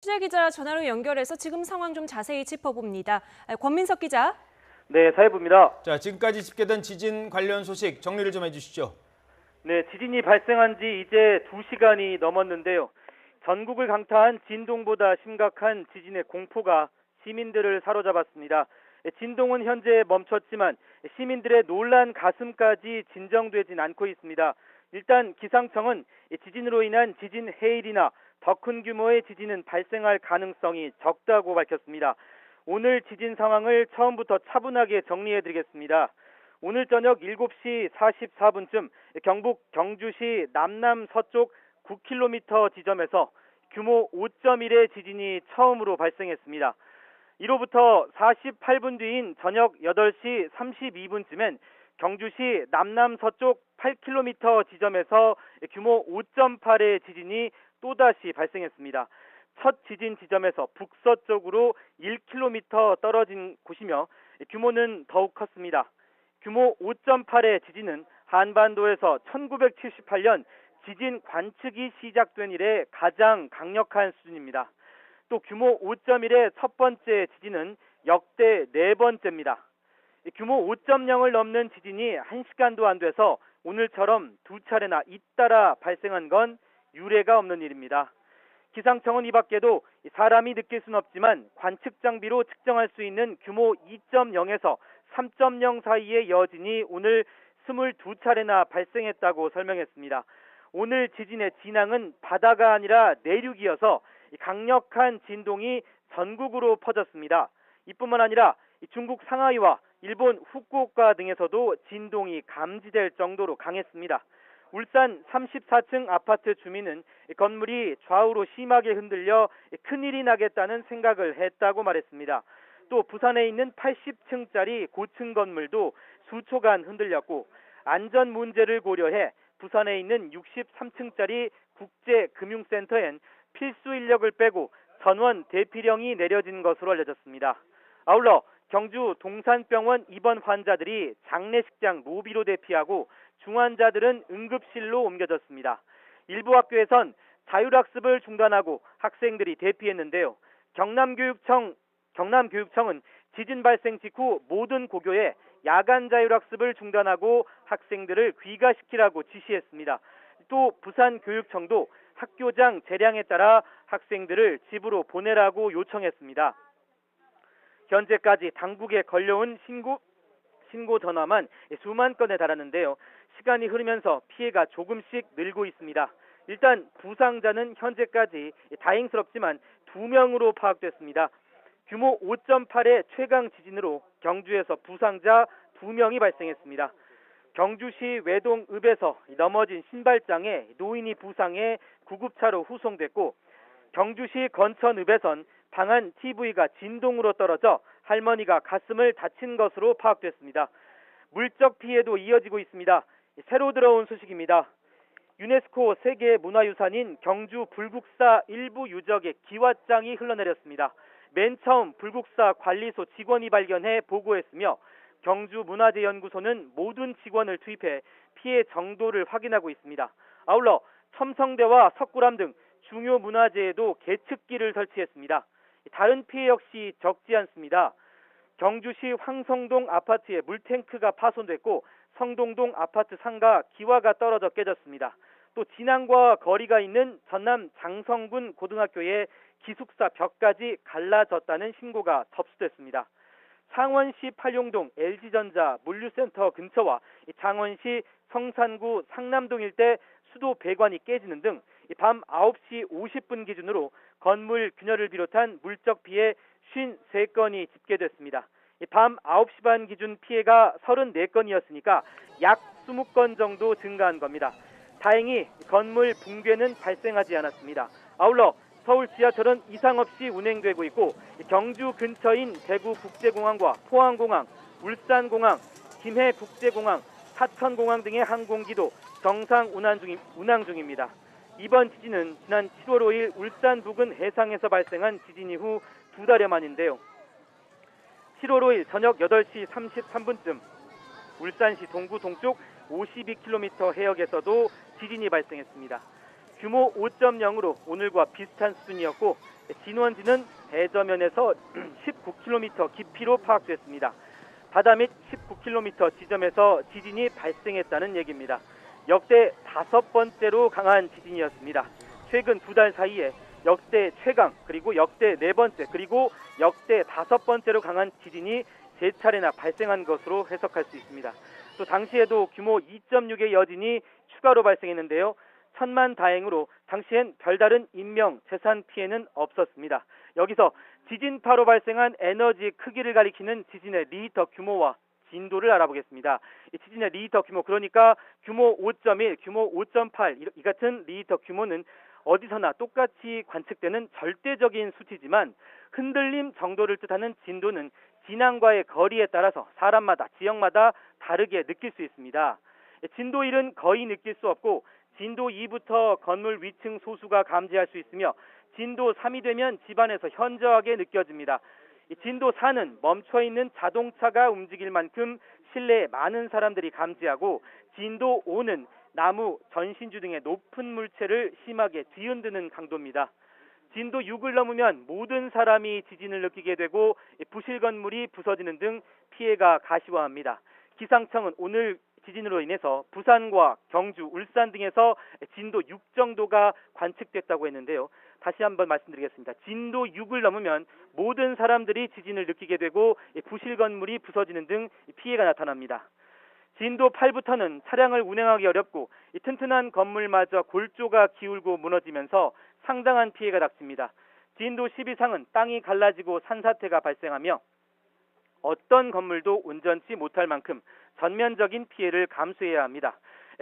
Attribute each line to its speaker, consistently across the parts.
Speaker 1: 취재 기자 전화로 연결해서 지금 상황 좀 자세히 짚어봅니다. 권민석 기자.
Speaker 2: 네, 사회부입니다.
Speaker 3: 자, 지금까지 집계된 지진 관련 소식 정리를 좀 해주시죠.
Speaker 2: 네, 지진이 발생한 지 이제 2시간이 넘었는데요. 전국을 강타한 진동보다 심각한 지진의 공포가 시민들을 사로잡았습니다. 진동은 현재 멈췄지만 시민들의 놀란 가슴까지 진정되진 않고 있습니다. 일단 기상청은 지진으로 인한 지진 해일이나 더 큰 규모의 지진은 발생할 가능성이 적다고 밝혔습니다. 오늘 지진 상황을 처음부터 차분하게 정리해드리겠습니다. 오늘 저녁 7시 44분쯤 경북 경주시 남남서쪽 9km 지점에서 규모 5.1의 지진이 처음으로 발생했습니다. 이로부터 48분 뒤인 저녁 8시 32분쯤엔 경주시 남남서쪽 8km 지점에서 규모 5.8의 지진이 또다시 발생했습니다. 첫 지진 지점에서 북서쪽으로 1km 떨어진 곳이며 규모는 더욱 컸습니다. 규모 5.8의 지진은 한반도에서 1978년 지진 관측이 시작된 이래 가장 강력한 수준입니다. 또 규모 5.1의 첫 번째 지진은 역대 네 번째입니다. 규모 5.0을 넘는 지진이 1시간도 안 돼서 오늘처럼 두 차례나 잇따라 발생한 건 유례가 없는 일입니다. 기상청은 이 밖에도 사람이 느낄 수는 없지만 관측 장비로 측정할 수 있는 규모 2.0에서 3.0 사이의 여진이 오늘 22차례나 발생했다고 설명했습니다. 오늘 지진의 진앙은 바다가 아니라 내륙이어서 강력한 진동이 전국으로 퍼졌습니다. 이뿐만 아니라 중국 상하이와 일본 후쿠오카 등에서도 진동이 감지될 정도로 강했습니다. 울산 34층 아파트 주민은 건물이 좌우로 심하게 흔들려 큰일이 나겠다는 생각을 했다고 말했습니다. 또 부산에 있는 80층짜리 고층 건물도 수초간 흔들렸고 안전 문제를 고려해 부산에 있는 63층짜리 국제금융센터엔 필수 인력을 빼고 전원 대피령이 내려진 것으로 알려졌습니다. 아울러 경주 동산병원 입원 환자들이 장례식장 로비로 대피하고 중환자들은 응급실로 옮겨졌습니다. 일부 학교에선 자율학습을 중단하고 학생들이 대피했는데요. 경남교육청은 지진 발생 직후 모든 고교에 야간 자율학습을 중단하고 학생들을 귀가시키라고 지시했습니다. 또 부산교육청도 학교장 재량에 따라 학생들을 집으로 보내라고 요청했습니다. 현재까지 당국에 걸려온 신고 전화만 수만 건에 달하는데요. 시간이 흐르면서 피해가 조금씩 늘고 있습니다. 일단 부상자는 현재까지 다행스럽지만 2명으로 파악됐습니다. 규모 5.8의 최강 지진으로 경주에서 부상자 2명이 발생했습니다. 경주시 외동읍에서 넘어진 신발장에 노인이 부상해 구급차로 후송됐고 경주시 건천읍에선 방안 TV가 진동으로 떨어져 할머니가 가슴을 다친 것으로 파악됐습니다. 물적 피해도 이어지고 있습니다. 새로 들어온 소식입니다. 유네스코 세계문화유산인 경주 불국사 일부 유적의 기와장이 흘러내렸습니다. 맨 처음 불국사 관리소 직원이 발견해 보고했으며 경주문화재연구소는 모든 직원을 투입해 피해 정도를 확인하고 있습니다. 아울러 첨성대와 석굴암 등 중요 문화재에도 계측기를 설치했습니다. 다른 피해 역시 적지 않습니다. 경주시 황성동 아파트에 물탱크가 파손됐고 성동동 아파트 상가 기와가 떨어져 깨졌습니다. 또 진안과 거리가 있는 전남 장성군 고등학교의 기숙사 벽까지 갈라졌다는 신고가 접수됐습니다. 창원시 팔룡동 LG전자 물류센터 근처와 창원시 성산구 상남동 일대 수도 배관이 깨지는 등 밤 9시 50분 기준으로 건물 균열을 비롯한 물적 피해 53건이 집계됐습니다. 밤 9시 반 기준 피해가 34건이었으니까 약 20건 정도 증가한 겁니다. 다행히 건물 붕괴는 발생하지 않았습니다. 아울러 서울 지하철은 이상 없이 운행되고 있고 경주 근처인 대구국제공항과 포항공항, 울산공항, 김해국제공항, 사천공항 등의 항공기도 정상 운항 중입니다. 이번 지진은 지난 7월 5일 울산 부근 해상에서 발생한 지진 이후 2달여 만인데요. 7월 5일 저녁 8시 33분쯤 울산시 동구 동쪽 52km 해역에서도 지진이 발생했습니다. 규모 5.0으로 오늘과 비슷한 수준이었고 진원지는 배저면에서 19km 깊이로 파악됐습니다. 바다 및 19km 지점에서 지진이 발생했다는 얘기입니다. 역대 5번째로 강한 지진이었습니다. 최근 2달 사이에 역대 최강, 그리고 역대 4번째, 그리고 역대 5번째로 강한 지진이 3차례나 발생한 것으로 해석할 수 있습니다. 또 당시에도 규모 2.6의 여진이 추가로 발생했는데요. 천만다행으로 당시엔 별다른 인명, 재산 피해는 없었습니다. 여기서 지진파로 발생한 에너지 크기를 가리키는 지진의 리히터 규모와 진도를 알아보겠습니다. 이 지진의 리히터 규모, 그러니까 규모 5.1, 규모 5.8 이 같은 리히터 규모는 어디서나 똑같이 관측되는 절대적인 수치지만 흔들림 정도를 뜻하는 진도는 진앙과의 거리에 따라서 사람마다, 지역마다 다르게 느낄 수 있습니다. 진도 1은 거의 느낄 수 없고 진도 2부터 건물 위층 소수가 감지할 수 있으며 진도 3이 되면 집안에서 현저하게 느껴집니다. 진도 4는 멈춰있는 자동차가 움직일 만큼 실내에 많은 사람들이 감지하고 진도 5는 나무, 전신주 등의 높은 물체를 심하게 뒤흔드는 강도입니다. 진도 6을 넘으면 모든 사람이 지진을 느끼게 되고 부실 건물이 부서지는 등 피해가 가시화합니다. 기상청은 오늘 지진으로 인해서 부산과 경주, 울산 등에서 진도 6 정도가 관측됐다고 했는데요. 다시 한번 말씀드리겠습니다. 진도 6을 넘으면 모든 사람들이 지진을 느끼게 되고 부실 건물이 부서지는 등 피해가 나타납니다. 진도 8부터는 차량을 운행하기 어렵고 튼튼한 건물마저 골조가 기울고 무너지면서 상당한 피해가 닥칩니다. 진도 10 이상은 땅이 갈라지고 산사태가 발생하며 어떤 건물도 온전치 못할 만큼 전면적인 피해를 감수해야 합니다.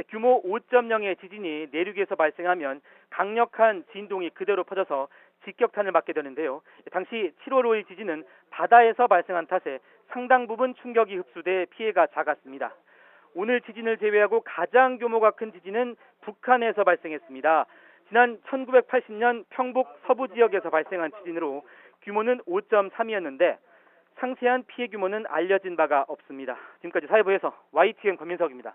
Speaker 2: 규모 5.0의 지진이 내륙에서 발생하면 강력한 진동이 그대로 퍼져서 직격탄을 맞게 되는데요. 당시 7월 5일 지진은 바다에서 발생한 탓에 상당 부분 충격이 흡수돼 피해가 작았습니다. 오늘 지진을 제외하고 가장 규모가 큰 지진은 북한에서 발생했습니다. 지난 1980년 평북 서부 지역에서 발생한 지진으로 규모는 5.3이었는데 상세한 피해 규모는 알려진 바가 없습니다. 지금까지 사회부에서 YTN 권민석입니다.